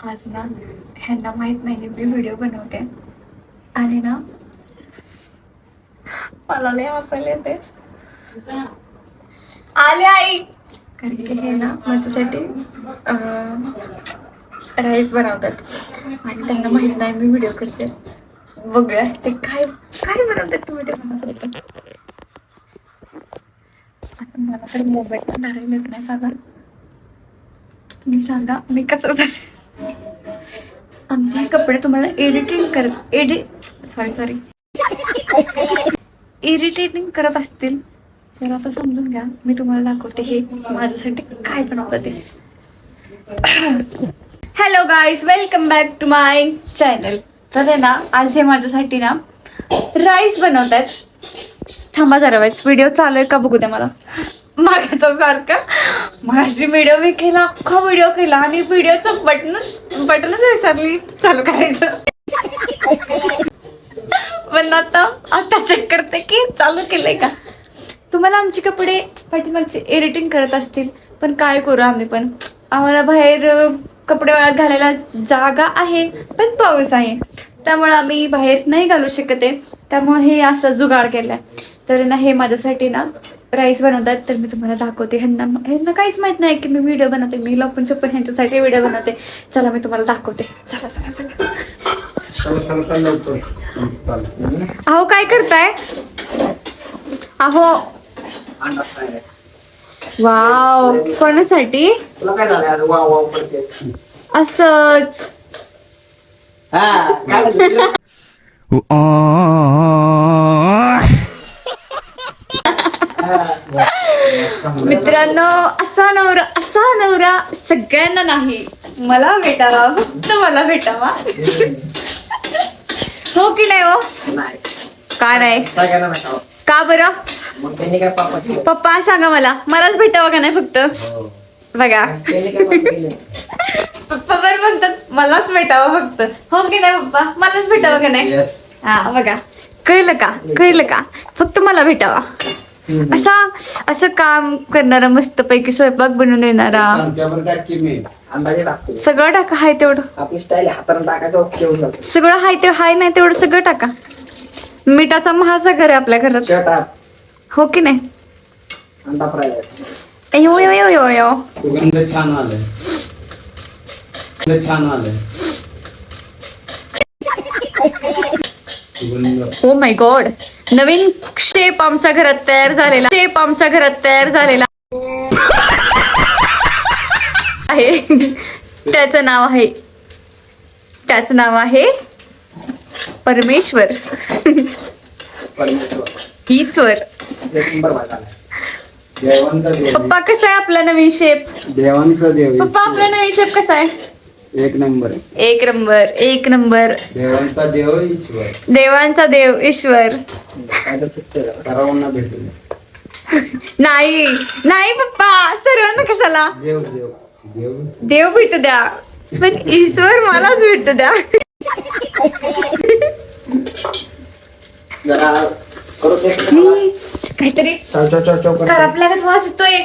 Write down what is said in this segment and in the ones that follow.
आज ना ह्यांना माहित नाही मी व्हिडिओ बनवते आणि ना मला लय हसायला येते. आले आई कारण की हे ना माझ्यासाठी राईस बनवतात आणि त्यांना माहित नाही मी व्हिडिओ करते. बघूया ते काय काय बनवतात तुम्ही ते बनवतात. आता मला तर मोबाईल पण धरायला येत नाही. सांगा तुम्ही सांगा मी कसं आमचे कपडे तुम्हाला इरिटेटिंग करत असतील तर आता समजून घ्या. मी तुम्हाला दाखवते हे माझ्यासाठी काय बनवतं ते. Hello guys, welcome back to my channel. तर आहे ना आज हे माझ्यासाठी ना राईस बनवतात. थांबा जरा वेळेस व्हिडिओ चालू आहे का बघू द्या मला. मागाचा सारखा माझी व्हिडिओ मी केला, अख्खा व्हिडिओ केला आणि व्हिडिओचं बटनच विसरली चालू करायचं. पण आता चेक करते की चालू केलंय का. तुम्हाला आमचे कपडे पाठीमागचे एडिटिंग करत असतील पण काय करू आम्ही पण. आम्हाला बाहेर कपडे वाळत घालायला जागा आहे पण पाऊस आहे त्यामुळे आम्ही बाहेर नाही घालू शकत आहे. त्यामुळे हे असं जुगाड केलं आहे. तर ना हे माझ्यासाठी ना राईस बनवतात. तर मी तुम्हाला दाखवते. ह्यांना काहीच माहित नाही की मी व्हिडिओ बनवते. मी लपून छपून ह्यांच्यासाठी व्हिडिओ बनवते. चला मी तुम्हाला दाखवते. चला चला चला. अहो काय करताय. अहो वाव कोणासाठी असंच मित्रांनो असा नवरा सगळ्यांना नाही. मला भेटावा, फक्त मला भेटावा. हो की नाही. हो का नाही का बरं. पप्पा सांगा मलाच भेटावा का नाही फक्त. बघा पप्पा बरं म्हणतात मलाच भेटावं फक्त. हो की नाही पप्पा, मलाच भेटावं का नाही. हा बघा कळलं का फक्त मला भेटावा. असं काम करणारा, मस्त पैकी स्वयंपाक बनवून येणारा. सगळं टाका हाय तेवढं. आपली स्टाईल हाताने टाकायचं सगळं हाय तेवढं हाय नाही तेवढं सगळं टाका. मिठाचा महासागर आहे आपल्या घरात. हो की नाही. अंडा फ्राय सुगंध छान आलाय. Oh my God. Naveen shape आमच्या घरात तयार झालेला आहे. त्याचं नाव आहे परमेश्वर. ईश्वर. पप्पा कसा आहे आपला नवीन शेप. पप्पा आपला नवीन शेप कसा आहे. एक नंबर. देवांचा देव ईश्वर. नाही पप्पा सर्वांना कशाला. देव भेटू द्या पण ईश्वर मलाच भेटू द्या. काहीतरी करपल्यागत वास येतोय.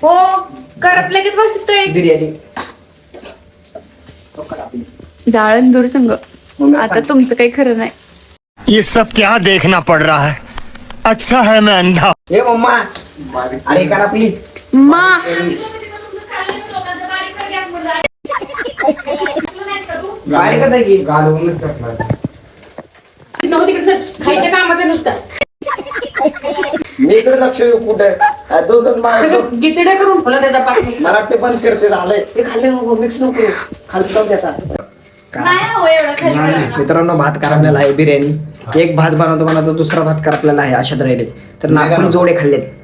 हो करपल्यागत वास येतोय. बिर्याणी जाळण दूर संग. आता तुमचं काही खरं नाही. ये सब क्या देखना पड़ रहा है. अच्छा है मैं अंधा. ए मम्मा अरे करा प्लीज. मा बारीक आहे की घालवूनच टाकला. खायच्या कामाचं नुसतं मी इकडे लक्ष देऊ कुठे दोन गिचड्या करून फुलं त्याचा पाठ. मला वाटते बंद करते झालंय. ते खाल्ले मिक्स नको खाली जाऊ द्याचा. मित्रांनो भात करपलेला आहे. बिर्याणी एक भात बनवतो दुसरा भात करपलेला आहे. अशात राहिले तर नागपूर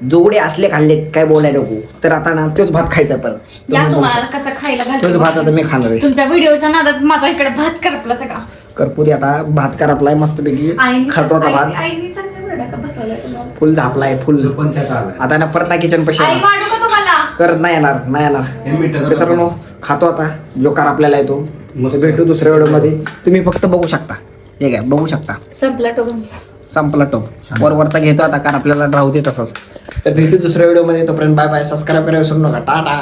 जोडे असले खाल्लेत काय बोलायला नको. तर आता ना तोच भात खायचा. पण तुम्हाला कसं खायला तोच भात आता मी खाणार आहे. तुमच्या व्हिडिओच्या नादात माझा इकडे भात करपला सगळा. करपू दे आता. भात करपलाय मस्तपैकी खातो आता भात. फुल झापलाय फुल. आता ना परत किचन पशी करत नाही येणार. मित्रांनो खातो आता. जो कार आपल्याला येतो भेटू दुसऱ्या व्हिडिओ मध्ये. तुम्ही फक्त बघू शकता. हे काय बघू शकता. संपला टोप वरचा घेतो आता कारण आपल्याला राहू दे तसंच. तर भेटू दुसऱ्या व्हिडिओ मध्ये. तोपर्यंत बाय बाय. सबस्क्राईब करायला विसरू नका. टाटा.